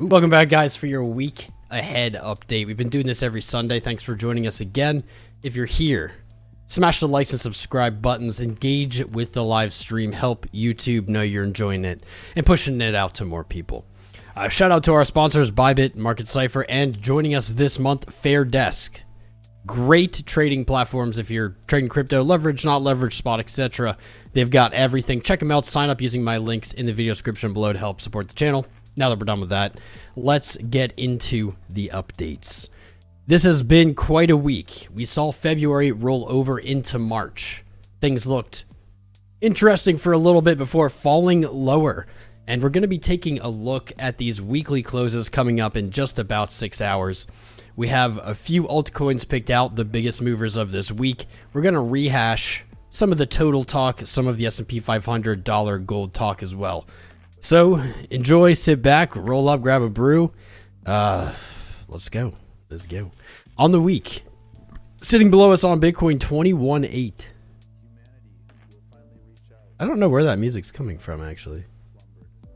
Welcome back, guys, for your week ahead update. We've been doing this every Sunday. Thanks for joining us again. If you're here, smash the likes and subscribe buttons, engage with the live stream, help YouTube know you're enjoying it and pushing it out to more people. Shout out to our sponsors, Bybit, Market Cypher, and joining us this month, Fair Desk. Great trading platforms if you're trading crypto, leverage, not leverage, spot, etc. They've got everything. Check them out. Sign up using my links in the video description below to help support the channel. Now that we're done with that, let's get into the updates. This has been quite a week. We saw February roll over into March. Things looked interesting for a little bit before falling lower. And we're going to be taking a look at these weekly closes coming up in just about 6 hours. We have a few altcoins picked out, the biggest movers of this week. We're going to rehash some of the total talk, some of the S&P 500 dollar gold talk as well. So enjoy, sit back, roll up, grab a brew. Let's go. Let's go. On the week, sitting below us on Bitcoin, 21.8. I don't know where that music's coming from, actually.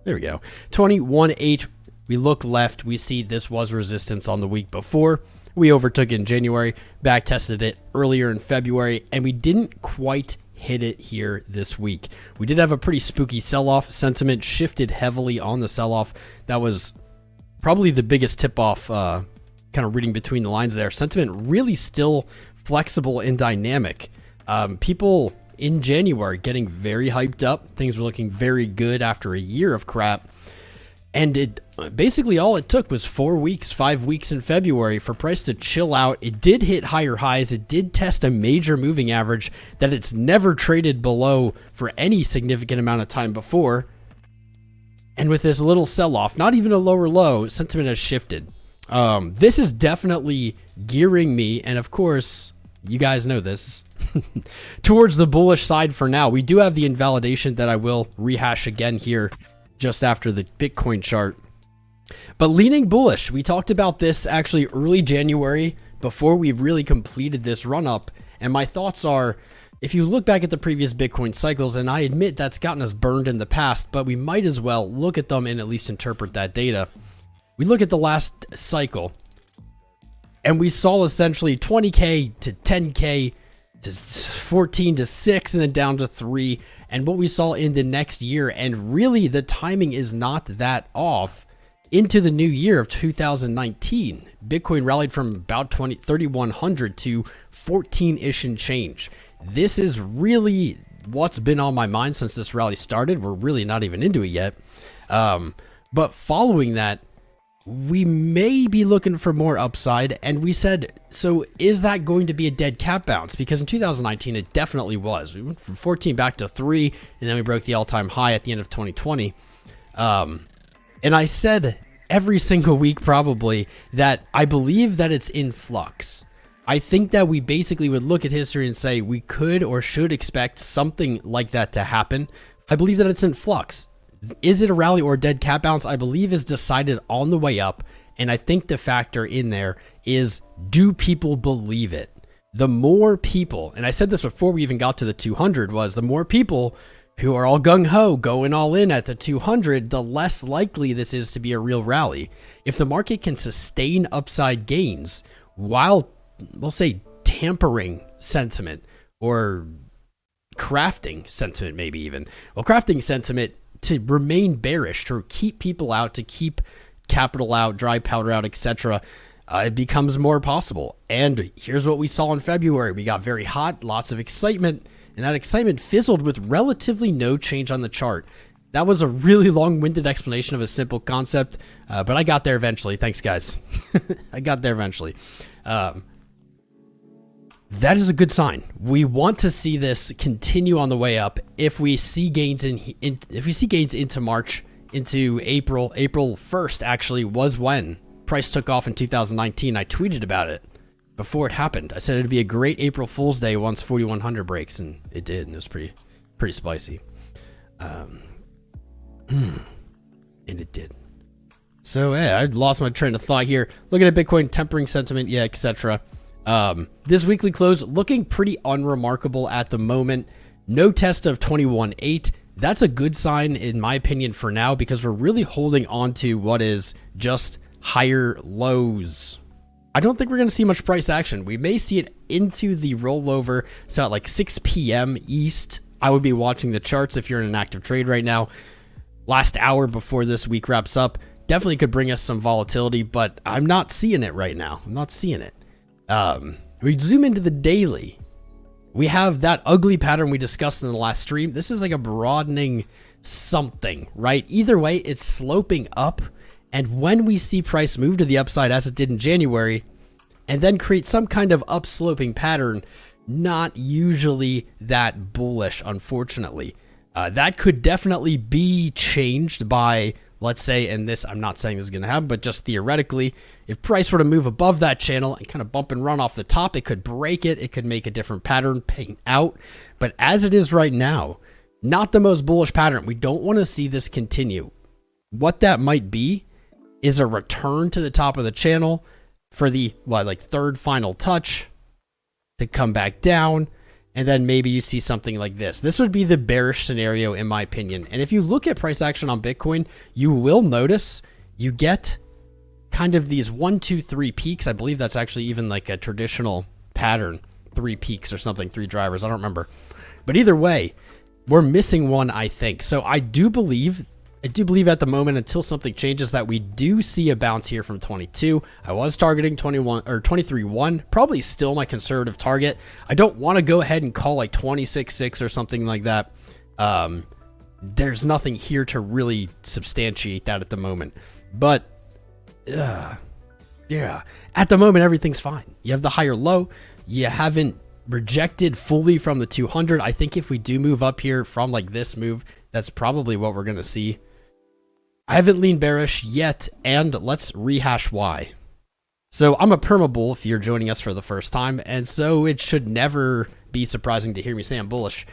There we go. 21.8. We look left. We see this was resistance on the week before. We overtook it in January, back tested it earlier in February, and we didn't quite hit it here this week. We did have a pretty spooky sell-off. Sentiment shifted heavily on the sell-off. That was probably the biggest tip-off, kind of reading between the lines there. Sentiment really still flexible and dynamic. People in January getting very hyped up. Things were looking very good after a year of crap. And it basically all it took was 4 weeks, 5 weeks in February for price to chill out. It did hit higher highs. It did test a major moving average that it's never traded below for any significant amount of time before. And with this little sell-off, not even a lower low, sentiment has shifted. This is definitely gearing me, and of course, you guys know this, towards the bullish side for now. We do have the invalidation that I will rehash again here just after the Bitcoin chart. But leaning bullish, we talked about this actually early January before we really completed this run up. And my thoughts are, if you look back at the previous Bitcoin cycles, and I admit that's gotten us burned in the past, but we might as well look at them and at least interpret that data. We look at the last cycle and we saw essentially 20K to 10K to 14 to 6 and then down to 3. And what we saw in the next year, and really the timing is not that off, into the new year of 2019. Bitcoin rallied from about 3,100 to 14-ish and change. This is really what's been on my mind since this rally started. We're really not even into it yet. But following that, we may be looking for more upside. And we said, so is that going to be a dead cat bounce? Because in 2019, it definitely was. We went from 14 back to 3, and then we broke the all-time high at the end of 2020. And I said every single week probably that I believe that it's in flux. I think that we basically would look at history and say we could or should expect something like that to happen. I believe that it's in flux. Is it a rally or a dead cat bounce? I believe is decided on the way up. And I think the factor in there is, do people believe it? The more people, and I said this before we even got to the 200, was the more people who are all gung-ho going all in at the 200, the less likely this is to be a real rally. If the market can sustain upside gains while, we'll say, tampering sentiment or crafting sentiment, maybe even. Well, crafting sentiment to remain bearish, to keep people out, to keep capital out, dry powder out, etc., it becomes more possible. And here's what we saw in February. We got very hot, lots of excitement, and that excitement fizzled with relatively no change on the chart. That was a really long-winded explanation of a simple concept, but I got there eventually. Thanks, guys. I got there eventually. That is a good sign. We want to see this continue on the way up. If we see gains into March, into April 1st actually was when price took off in 2019. I tweeted about it before it happened. I said it'd be a great April Fool's Day once 4100 breaks, and it did, and it was pretty spicy. And it did. So yeah, I lost my train of thought here. Looking at Bitcoin, tempering sentiment, yeah, etc. This weekly close looking pretty unremarkable at the moment. No test of 21.8. That's a good sign in my opinion for now, because we're really holding on to what is just higher lows. I don't think we're going to see much price action. We may see it into the rollover. So at like 6 p.m. East, I would be watching the charts if you're in an active trade right now. Last hour before this week wraps up definitely could bring us some volatility, but I'm not seeing it right now. I'm not seeing it. We zoom into the daily. We have that ugly pattern we discussed in the last stream. This is like a broadening something, right? Either way, it's sloping up. And when we see price move to the upside as it did in January, and then create some kind of upsloping pattern, not usually that bullish, unfortunately. That could definitely be changed by, let's say, and this, I'm not saying this is going to happen, but just theoretically, if price were to move above that channel and kind of bump and run off the top, it could break it. It could make a different pattern paint out. But as it is right now, not the most bullish pattern. We don't want to see this continue. What that might be is a return to the top of the channel for the third final touch to come back down. And then maybe you see something like this. This would be the bearish scenario in my opinion. And if you look at price action on Bitcoin, you will notice you get kind of these 1, 2, 3 peaks. I believe that's actually even like a traditional pattern, 3 peaks or something, 3 drivers. I don't remember. But either way, we're missing one, I think. So I do believe at the moment, until something changes, that we do see a bounce here from 22. I was targeting 21 or 23.1, probably still my conservative target. I don't want to go ahead and call like 26.6 or something like that. There's nothing here to really substantiate that at the moment. But yeah, at the moment, everything's fine. You have the higher low. You haven't rejected fully from the 200. I think if we do move up here from like this move, that's probably what we're going to see. I haven't leaned bearish yet, and let's rehash why. So I'm a perma-bull if you're joining us for the first time, and so it should never be surprising to hear me say I'm bullish.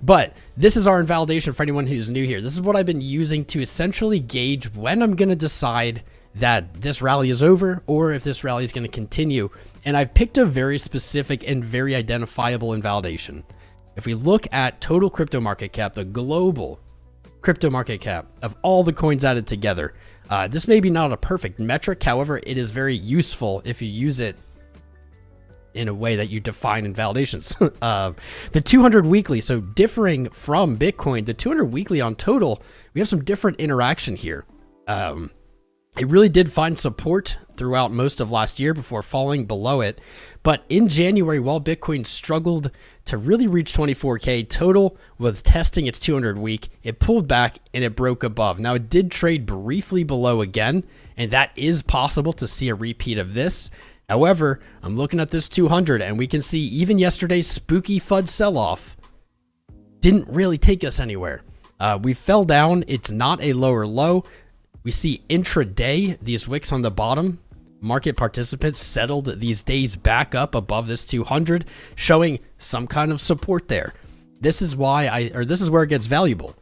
But this is our invalidation for anyone who's new here. This is what I've been using to essentially gauge when I'm going to decide that this rally is over or if this rally is going to continue. And I've picked a very specific and very identifiable invalidation. If we look at total crypto market cap, the global crypto market cap of all the coins added together, this may be not a perfect metric. However, it is very useful if you use it in a way that you define invalidations. The 200 weekly, so differing from Bitcoin, the 200 weekly on total, we have some different interaction here. It really did find support throughout most of last year before falling below it. But in January, while Bitcoin struggled to really reach 24K, total was testing its 200 week. It pulled back and it broke above. Now, it did trade briefly below again, and that is possible to see a repeat of this. However, I'm looking at this 200, and we can see even yesterday's spooky FUD sell-off didn't really take us anywhere. We fell down. It's not a lower low. We see intraday, these wicks on the bottom, market participants settled these days back up above this 200, showing some kind of support there. This is why this is where it gets valuable.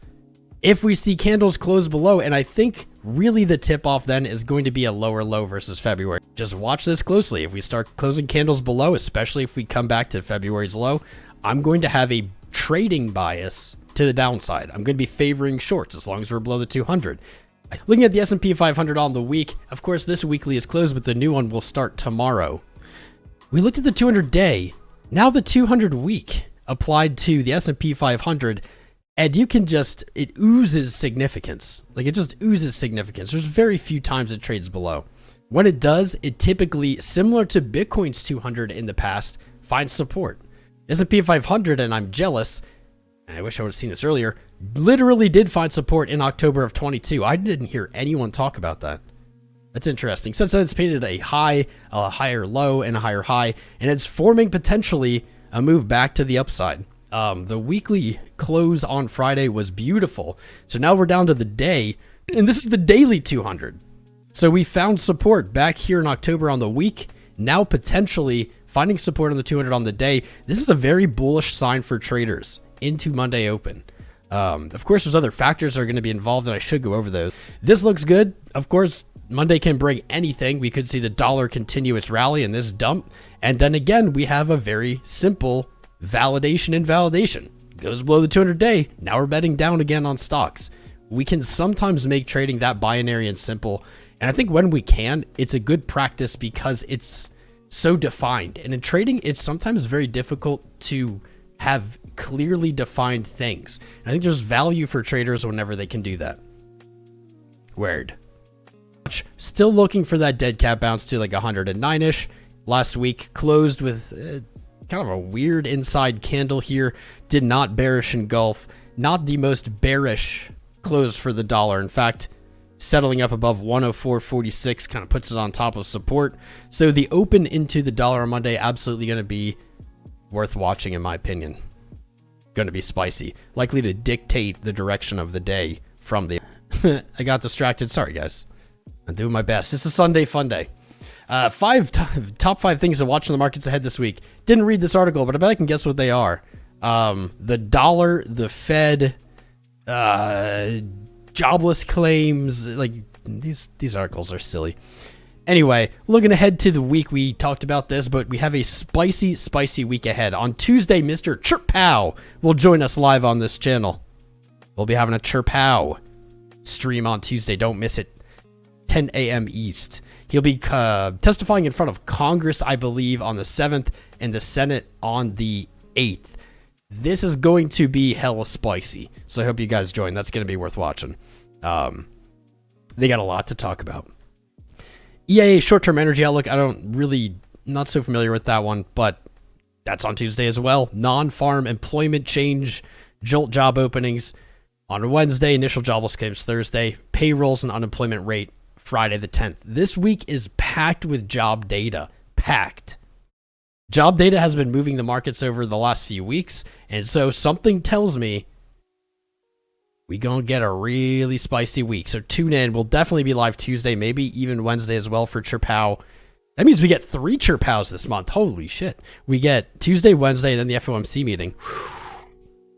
If we see candles close below, and I think really the tip off then is going to be a lower low versus February. Just watch this closely. If we start closing candles below, especially if we come back to February's low, I'm going to have a trading bias to the downside. I'm going to be favoring shorts as long as we're below the 200. Looking at the S&P 500 on the week, of course, this weekly is closed, but the new one will start tomorrow. We looked at the 200 day. Now the 200 week applied to the S&P 500, and you can just, it oozes significance. Like, it just oozes significance. There's very few times it trades below. When it does, it typically, similar to Bitcoin's 200 in the past, finds support. S&P 500, and I'm jealous, and I wish I would have seen this earlier, literally did find support in October of 22. I didn't hear anyone talk about that. That's interesting. Since then, it's painted a high, a higher low, and a higher high, and it's forming potentially a move back to the upside. The weekly close on Friday was beautiful. So now we're down to the day, and this is the daily 200. So we found support back here in October on the week, now potentially finding support on the 200 on the day. This is a very bullish sign for traders. into Monday open. Of course, there's other factors that are going to be involved, and I should go over those. This looks good. Of course, Monday can bring anything. We could see the dollar continue its rally in this dump. And then again, we have a very simple validation invalidation. Goes below the 200-day. Now we're betting down again on stocks. We can sometimes make trading that binary and simple. And I think when we can, it's a good practice because it's so defined. And in trading, it's sometimes very difficult to have clearly defined things. And I think there's value for traders whenever they can do that. Weird. Still looking for that dead cat bounce to like 109-ish. Last week closed with kind of a weird inside candle here. Did not bearish engulf. Not the most bearish close for the dollar. In fact, settling up above 104.46 kind of puts it on top of support. So the open into the dollar on Monday absolutely going to be worth watching in my opinion. Going to be spicy. Likely to dictate the direction of the day from the... I got distracted. Sorry, guys. I'm doing my best. It's a Sunday fun day. Top 5 things to watch in the markets ahead this week. Didn't read this article, but I bet I can guess what they are. The dollar, the Fed, jobless claims. Like these articles are silly. Anyway, looking ahead to the week, we talked about this, but we have a spicy week ahead. On Tuesday, Mr. Chirp Pow will join us live on this channel. We'll be having a Chirp Pow stream on Tuesday. Don't miss it. 10 a.m. East. He'll be testifying in front of Congress, I believe, on the 7th and the Senate on the 8th. This is going to be hella spicy, so I hope you guys join. That's going to be worth watching. They got a lot to talk about. EIA short-term energy outlook, not so familiar with that one, but that's on Tuesday as well. Non-farm employment change, jolt job openings on Wednesday, initial jobless claims Thursday, payrolls and unemployment rate Friday the 10th. This week is packed with job data. Packed. Job data has been moving the markets over the last few weeks, and so something tells me we gonna get a really spicy week. So tune in. We'll definitely be live Tuesday, maybe even Wednesday as well for Chirpow. That means we get 3 Chirpows this month. Holy shit. We get Tuesday, Wednesday, and then the FOMC meeting.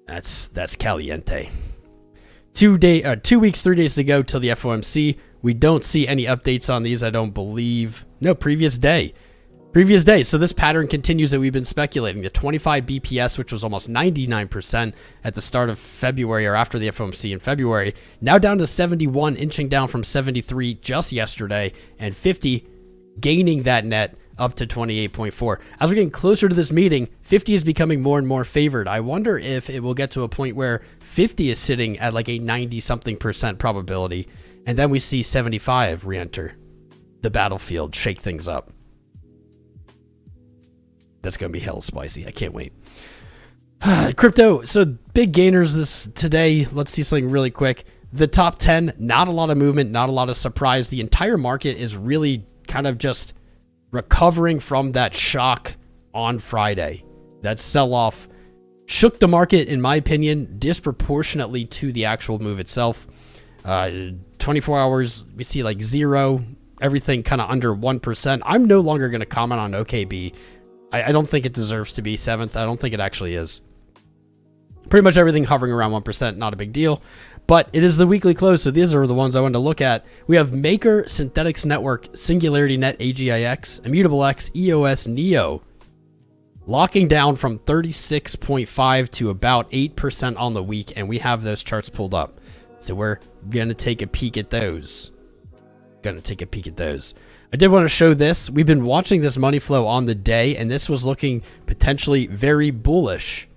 That's caliente. 2 weeks, 3 days to go till the FOMC. We don't see any updates on these, I don't believe. No, previous day. So this pattern continues that we've been speculating. The 25 BPS, which was almost 99% at the start of February or after the FOMC in February, now down to 71, inching down from 73 just yesterday, and 50 gaining that net up to 28.4. As we're getting closer to this meeting, 50 is becoming more and more favored. I wonder if it will get to a point where 50 is sitting at like a 90-something% probability, and then we see 75 re-enter the battlefield, shake things up. That's going to be hell spicy. I can't wait. Crypto. So big gainers today. Let's see something really quick. The top 10, not a lot of movement, not a lot of surprise. The entire market is really kind of just recovering from that shock on Friday. That sell-off shook the market, in my opinion, disproportionately to the actual move itself. 24 hours, we see like 0, everything kind of under 1%. I'm no longer going to comment on OKB. I don't think it deserves to be 7th. I don't think it actually is. Pretty much everything hovering around 1%, not a big deal. But it is the weekly close, so these are the ones I wanted to look at. We have Maker, Synthetix Network, Singularity Net, AGIX, Immutable X, EOS, NEO. Locking down from 36.5 to about 8% on the week, and we have those charts pulled up. So we're going to take a peek at those. I did want to show this. We've been watching this money flow on the day, and this was looking potentially very bullish.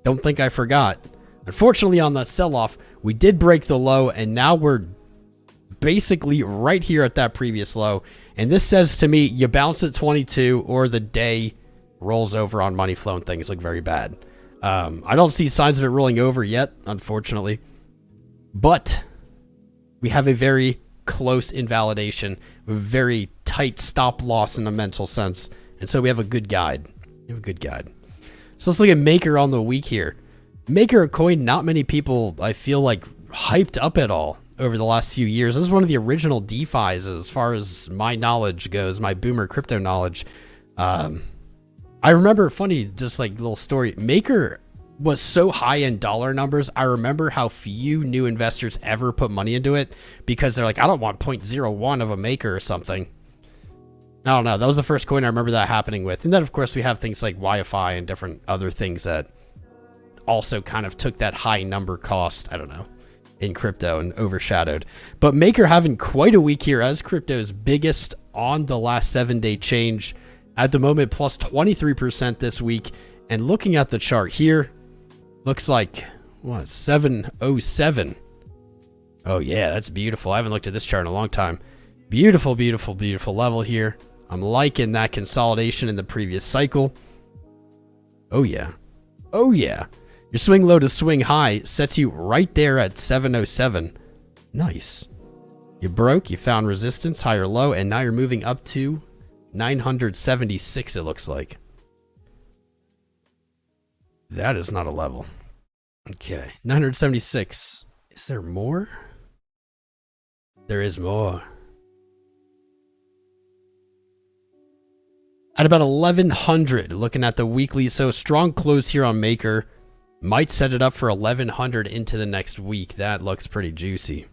Don't think I forgot. Unfortunately, on that sell-off, we did break the low, and now we're basically right here at that previous low. And this says to me, you bounce at 22, or the day rolls over on money flow, and things look very bad. I don't see signs of it rolling over yet, unfortunately. But we have a very close invalidation, a very tight stop loss in a mental sense, and so we have a good guide. So let's look at Maker on the week here. Maker, a coin not many people, I feel like, hyped up at all over the last few years. This is one of the original DeFis as far as my knowledge goes, my boomer crypto knowledge. I remember, funny, just like little story, Maker was so high in dollar numbers. I remember how few new investors ever put money into it because they're like, I don't want 0.01 of a maker or something. I don't know. That was the first coin I remember that happening with. And then, of course, we have things like Wi-Fi and different other things that also kind of took that high number cost, I don't know, in crypto and overshadowed. But Maker having quite a week here as crypto's biggest on the last 7-day change. At the moment, plus 23% this week. And looking at the chart here, looks like, what, 707. Oh, yeah, that's beautiful. I haven't looked at this chart in a long time. Beautiful, beautiful, beautiful level here. I'm liking that consolidation in the previous cycle. Oh, yeah. Oh, yeah. Your swing low to swing high sets you right there at 707. Nice. You broke, you found resistance, high or low, and now you're moving up to 976, it looks like. That is not a level. Okay, 976. Is there more? There is more. At about 1100, looking at the weekly, so strong close here on Maker. Might set it up for 1100 into the next week. That looks pretty juicy.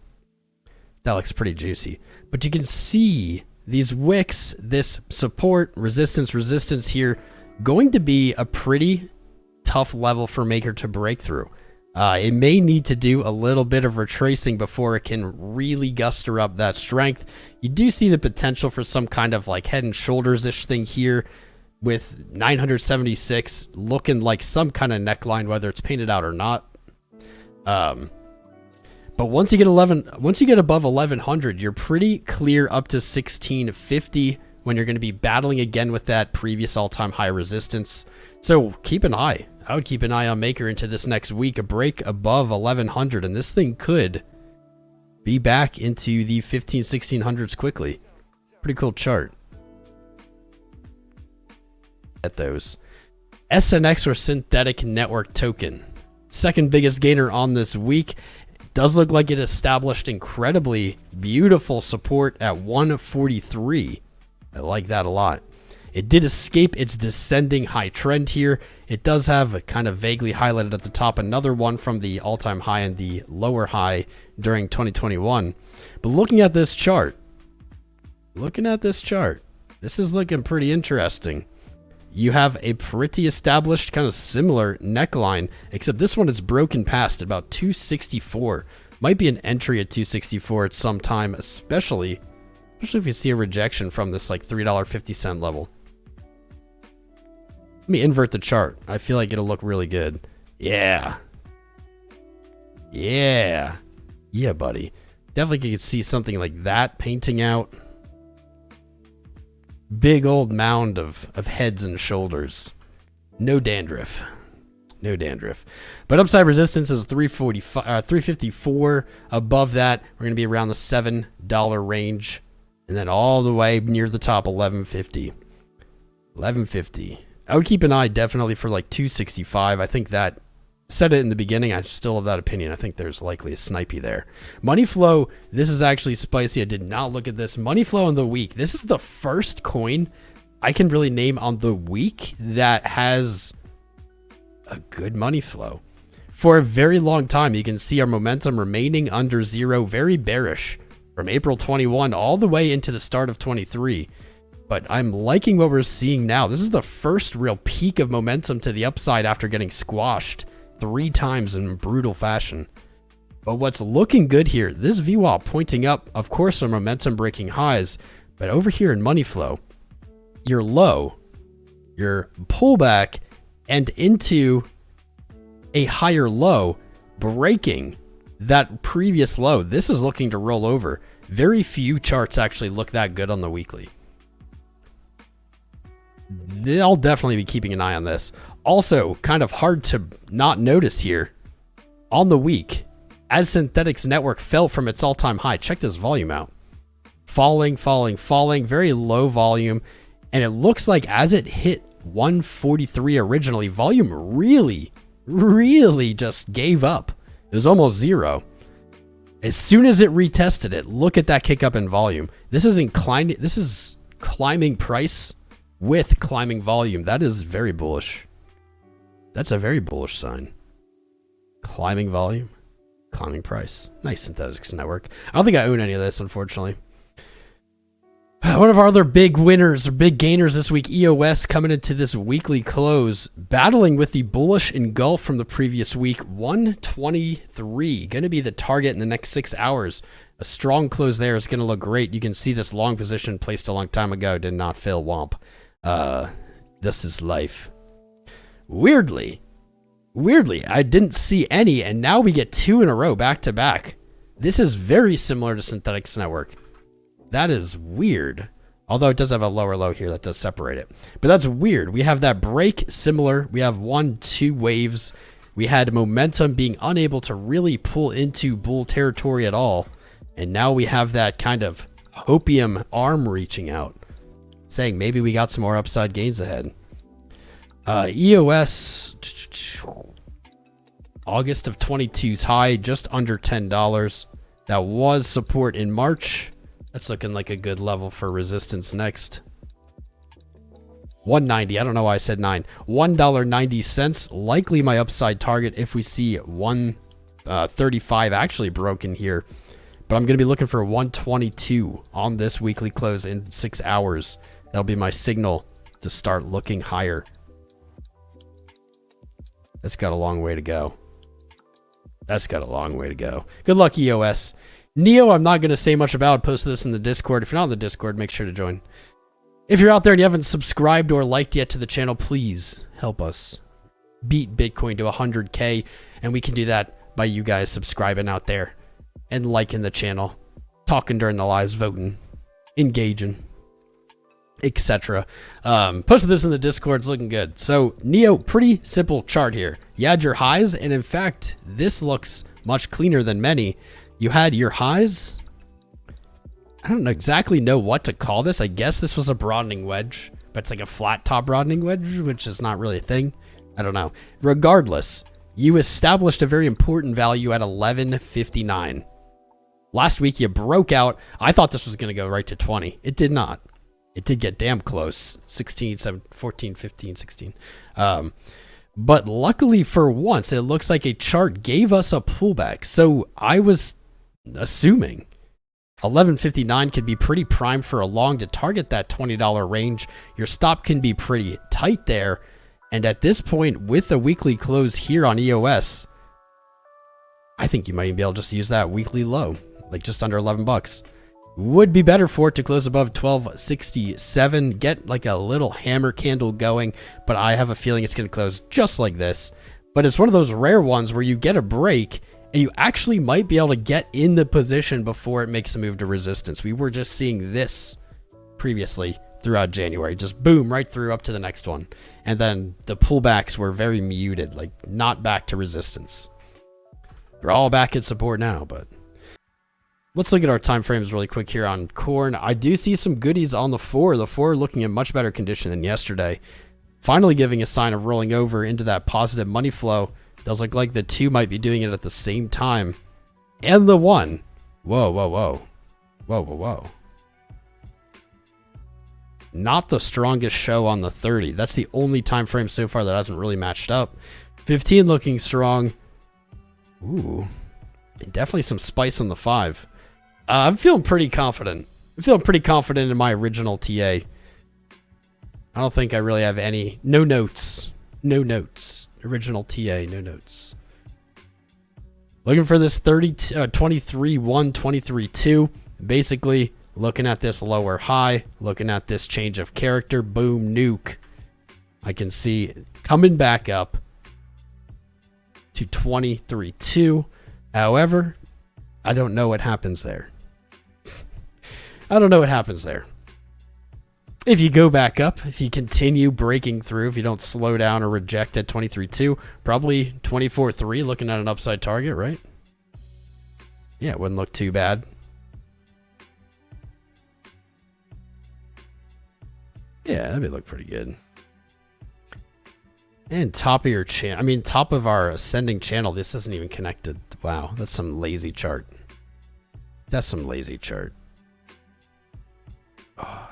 That looks pretty juicy. But you can see these wicks, this support, resistance here, going to be a pretty tough level for Maker to break through. It may need to do a little bit of retracing before it can really guster up that strength. You do see the potential for some kind of like head and shoulders-ish thing here with 976 looking like some kind of neckline, whether it's painted out or not. But once you get above 1100, you're pretty clear up to 1650 when you're going to be battling again with that previous all-time high resistance. So keep an eye. I would keep an eye on Maker into this next week. A break above 1100, and this thing could be back into the 1600s quickly. Pretty cool chart. At those. SNX or Synthetic Network Token. Second biggest gainer on this week. Does look like it established incredibly beautiful support at 143. I like that a lot. It did escape its descending high trend here. It does have kind of vaguely highlighted at the top another one from the all-time high and the lower high during 2021. But looking at this chart, this is looking pretty interesting. You have a pretty established kind of similar neckline, except this one is broken past about 264. Might be an entry at 264 at some time, especially if you see a rejection from this like $3.50 level. Let me invert the chart. I feel like it'll look really good. Yeah. Yeah. Yeah, buddy. Definitely you can see something like that painting out. Big old mound of heads and shoulders. No dandruff. No dandruff. But upside resistance is 354. Above that, we're going to be around the $7 range. And then all the way near the top, 1150. 1150. I would keep an eye definitely for like 265. I think that, said it in the beginning, I still have that opinion. I think there's likely a snipey there. Money flow, this is actually spicy. I did not look at this. Money flow on the week. This is the first coin I can really name on the week that has a good money flow. For a very long time, you can see our momentum remaining under zero, very bearish from April 21 all the way into the start of 23. But I'm liking what we're seeing now. This is the first real peak of momentum to the upside after getting squashed 3 times in brutal fashion. But what's looking good here, this VWAP pointing up, of course, our momentum breaking highs, but over here in money flow, your low, your pullback, and into a higher low, breaking that previous low. This is looking to roll over. Very few charts actually look that good on the weekly. I'll definitely be keeping an eye on this. Also, kind of hard to not notice here, on the week, as Synthetix network fell from its all-time high, check this volume out. Falling, very low volume. And it looks like as it hit 143 originally, volume really just gave up. It was almost zero. As soon as it retested it, look at that kick up in volume. This is climbing price with climbing volume. That is very bullish. That's a very bullish sign. Climbing volume, climbing price. Nice Synthetix network. I don't think I own any of this, unfortunately. One of our other big winners or big gainers this week, EOS, coming into this weekly close, battling with the bullish engulf from the previous week. 123, going to be the target in the next 6 hours. A strong close there is going to look great. You can see this long position placed a long time ago did not fail womp. This is life. Weirdly, I didn't see any, and now we get 2 in a row back to back. This is very similar to Synthetix network. That is weird. Although it does have a lower low here that does separate it. But that's weird. We have that break similar. We have 1, 2 waves. We had momentum being unable to really pull into bull territory at all. And now we have that kind of hopium arm reaching out, saying maybe we got some more upside gains ahead. EOS, August of 22's high, just under $10. That was support in March. That's looking like a good level for resistance next. 190. I don't know why I said 9. $1.90. Likely my upside target if we see 135 actually broken here. But I'm going to be looking for 122 on this weekly close in 6 hours. That'll be my signal to start looking higher. That's got a long way to go. That's got a long way to go. Good luck, EOS. Neo, I'm not going to say much about. Post this in the Discord. If you're not in the Discord, make sure to join. If you're out there and you haven't subscribed or liked yet to the channel, please help us beat Bitcoin to 100K. And we can do that by you guys subscribing out there and liking the channel, talking during the lives, voting, engaging, etc. Posted this in the Discord. It's looking good. So Neo, pretty simple chart here. You had your highs, and in fact, this looks much cleaner than many. You had your highs. I don't exactly know what to call this. I guess this was a broadening wedge, but it's like a flat top broadening wedge, which is not really a thing. I don't know. Regardless, you established a very important value at 11.59. Last week you broke out. I thought this was going to go right to 20. It did not. It did get damn close. 16, 17, 14, 15, 16. But luckily for once, it looks like a chart gave us a pullback. So I was assuming 11.59 could be pretty prime for a long to target that $20 range. Your stop can be pretty tight there. And at this point, with a weekly close here on EOS, I think you might even be able to just use that weekly low, like just under 11 bucks. Would be better for it to close above 12.67, get like a little hammer candle going, but I have a feeling it's going to close just like this. But it's one of those rare ones where you get a break and you actually might be able to get in the position before it makes a move to resistance. We were just seeing this previously throughout January, just boom right through up to the next one. And then the pullbacks were very muted, like not back to resistance. They're all back at support now, but let's look at our time frames really quick here on corn. I do see some goodies on the 4. The 4 looking in much better condition than yesterday. Finally giving a sign of rolling over into that positive money flow. Does look like the 2 might be doing it at the same time. And the 1. Whoa, whoa, whoa. Whoa, whoa, whoa. Not the strongest show on the 30. That's the only time frame so far that hasn't really matched up. 15 looking strong. Ooh. And definitely some spice on the 5. I'm feeling pretty confident. I'm feeling pretty confident in my original TA. I don't think I really have any. No notes. No notes. Original TA, no notes. Looking for this 23.1, 23.2. Basically, looking at this lower high. Looking at this change of character. Boom, nuke. I can see coming back up to 23.2. However, I don't know what happens there. I don't know what happens there. If you go back up, if you continue breaking through, if you don't slow down or reject at 23.2, probably 24.3 looking at an upside target, right? Yeah, it wouldn't look too bad. Yeah, that'd look pretty good. And top of your channel, I mean, top of our ascending channel, this isn't even connected. Wow, that's some lazy chart. That's some lazy chart. Oh.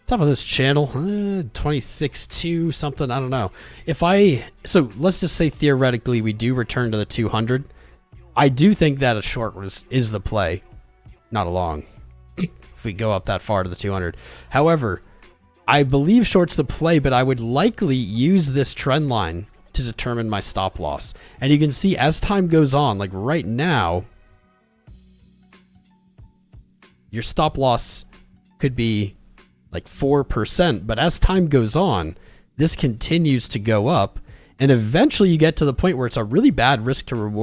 Top of this channel, 26.2 something, I don't know. So let's just say theoretically we do return to the 200. I do think that a short is the play, not a long, if we go up that far to the 200. However, I believe short's the play, but I would likely use this trend line to determine my stop loss. And you can see as time goes on, like right now, your stop loss could be like 4%, but as time goes on, this continues to go up, and eventually you get to the point where it's a really bad risk to reward